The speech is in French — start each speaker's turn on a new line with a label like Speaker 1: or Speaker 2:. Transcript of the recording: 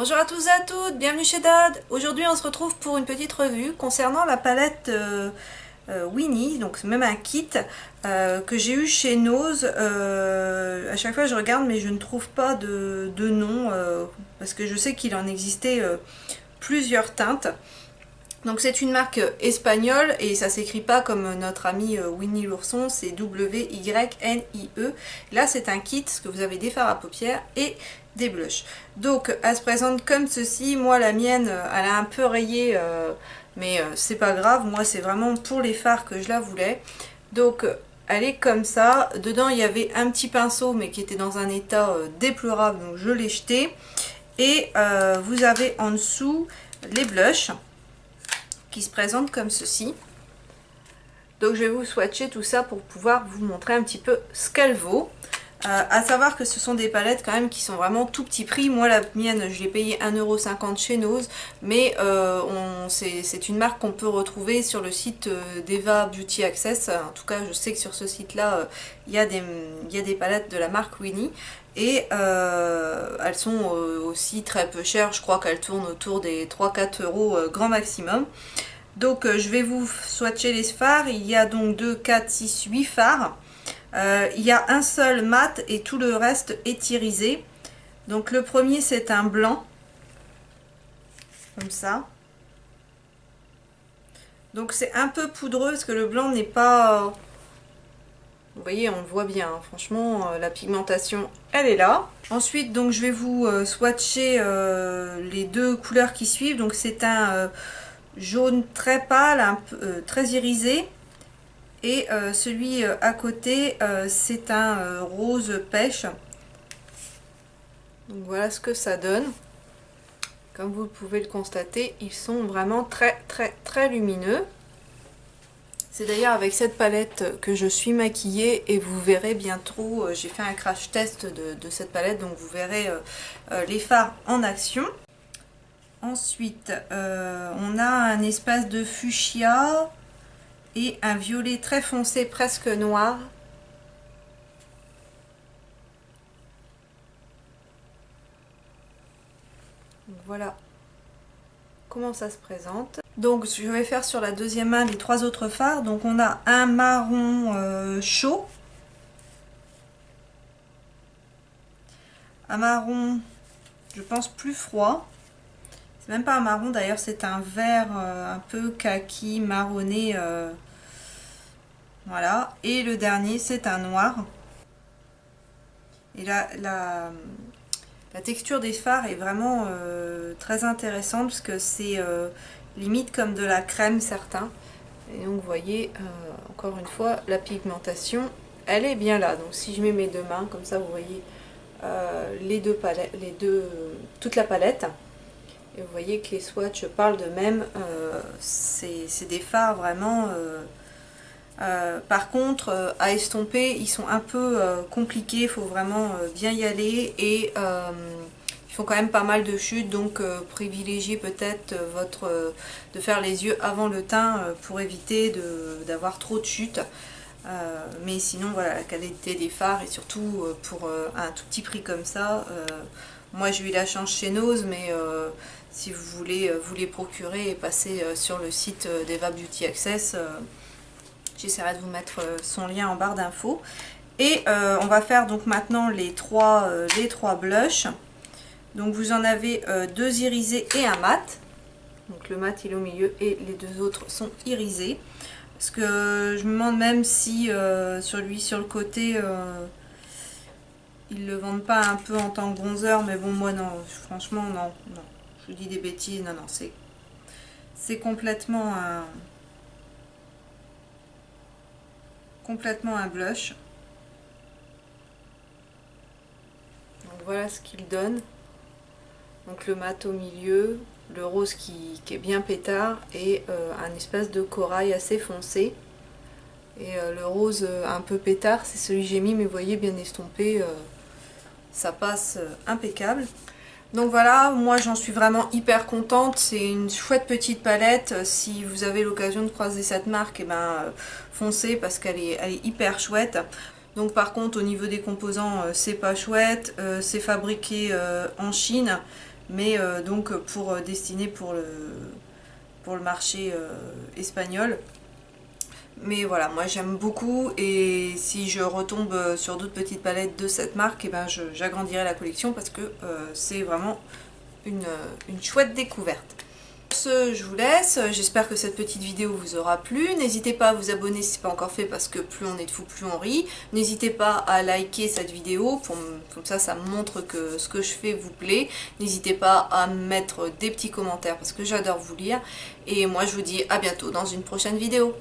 Speaker 1: Bonjour à tous et à toutes, bienvenue chez Dad. Aujourd'hui on se retrouve pour une petite revue concernant la palette Winnie, donc c'est même un kit que j'ai eu chez Nose. À chaque fois je regarde mais je ne trouve pas de nom parce que je sais qu'il en existait plusieurs teintes. Donc c'est une marque espagnole et ça s'écrit pas comme notre ami Winnie l'ourson, c'est W-Y-N-I-E. Là c'est un kit, parce que vous avez des fards à paupières et des blushs. Donc elle se présente comme ceci. Moi la mienne elle a un peu rayé mais c'est pas grave, moi c'est vraiment pour les fards que je la voulais. Donc elle est comme ça. Dedans il y avait un petit pinceau mais qui était dans un état déplorable, donc je l'ai jeté. Et vous avez en dessous les blushs qui se présente comme ceci. Donc je vais vous swatcher tout ça pour pouvoir vous montrer un petit peu ce qu'elle vaut. À savoir que ce sont des palettes quand même qui sont vraiment tout petit prix. Moi la mienne je l'ai payé 1,50 € chez Nose, mais c'est une marque qu'on peut retrouver sur le site d'Eva Beauty Access. En tout cas je sais que sur ce site là il y a des palettes de la marque Winnie. Et elles sont aussi très peu chères, je crois qu'elles tournent autour des 3-4 € grand maximum. Donc je vais vous swatcher les fards. Il y a donc 2, 4, 6, 8 fards. Il y a un seul mat et tout le reste est irisé. Donc le premier c'est un blanc, comme ça. Donc c'est un peu poudreux parce que le blanc n'est pas... Vous voyez, on le voit bien, hein. Franchement, la pigmentation, elle est là. Ensuite, donc je vais vous swatcher les deux couleurs qui suivent. Donc c'est un jaune très pâle, un peu, très irisé. Et celui à côté, c'est un rose pêche. Donc voilà ce que ça donne. Comme vous pouvez le constater, ils sont vraiment très lumineux. C'est d'ailleurs avec cette palette que je suis maquillée et vous verrez bientôt, j'ai fait un crash test de cette palette, donc vous verrez les fards en action. Ensuite, on a un espace de fuchsia et un violet très foncé, presque noir. Donc voilà comment ça se présente. Donc je vais faire sur la deuxième main les trois autres fards. Donc on a un marron chaud, un marron je pense plus froid, c'est même pas un marron d'ailleurs, c'est un vert un peu kaki marronné, voilà, et le dernier c'est un noir. Et là la texture des fards est vraiment très intéressante parce que c'est limite comme de la crème certains. Et donc vous voyez, encore une fois, la pigmentation, elle est bien là. Donc si je mets mes deux mains, comme ça vous voyez toute la palette. Et vous voyez que les swatchs parlent d'eux-mêmes. C'est des fards vraiment... par contre, à estomper, ils sont un peu compliqués, il faut vraiment bien y aller et ils font quand même pas mal de chutes, donc privilégiez peut-être de faire les yeux avant le teint pour éviter d'avoir trop de chutes. Mais sinon, voilà, la qualité des fards et surtout pour un tout petit prix comme ça, moi j'ai eu la chance chez Nose, mais si vous voulez vous les procurer et passer sur le site d'Eva Beauty Access, j'essaierai de vous mettre son lien en barre d'infos. Et on va faire donc maintenant les trois blushs. Donc vous en avez deux irisés et un mat. Donc le mat il est au milieu et les deux autres sont irisés. Parce que je me demande même si celui sur le côté, ils le vendent pas un peu en tant que bronzer. Mais bon, moi non, franchement non. Je vous dis des bêtises, non, c'est complètement un blush. Donc voilà ce qu'il donne. Donc le mat au milieu, le rose qui est bien pétard et un espèce de corail assez foncé. Et le rose un peu pétard, c'est celui que j'ai mis, mais vous voyez bien estompé, ça passe impeccable. Donc voilà, moi j'en suis vraiment hyper contente, c'est une chouette petite palette. Si vous avez l'occasion de croiser cette marque, et foncez parce qu'elle est hyper chouette. Donc par contre au niveau des composants c'est pas chouette, c'est fabriqué en Chine mais donc pour destiner pour le marché espagnol. Mais voilà, moi j'aime beaucoup, et si je retombe sur d'autres petites palettes de cette marque, et ben j'agrandirai la collection parce que c'est vraiment une chouette découverte. Sur ce, je vous laisse, j'espère que cette petite vidéo vous aura plu. N'hésitez pas à vous abonner si ce n'est pas encore fait, parce que plus on est de fous, plus on rit. N'hésitez pas à liker cette vidéo, comme ça me montre que ce que je fais vous plaît. N'hésitez pas à mettre des petits commentaires parce que j'adore vous lire. Et moi je vous dis à bientôt dans une prochaine vidéo.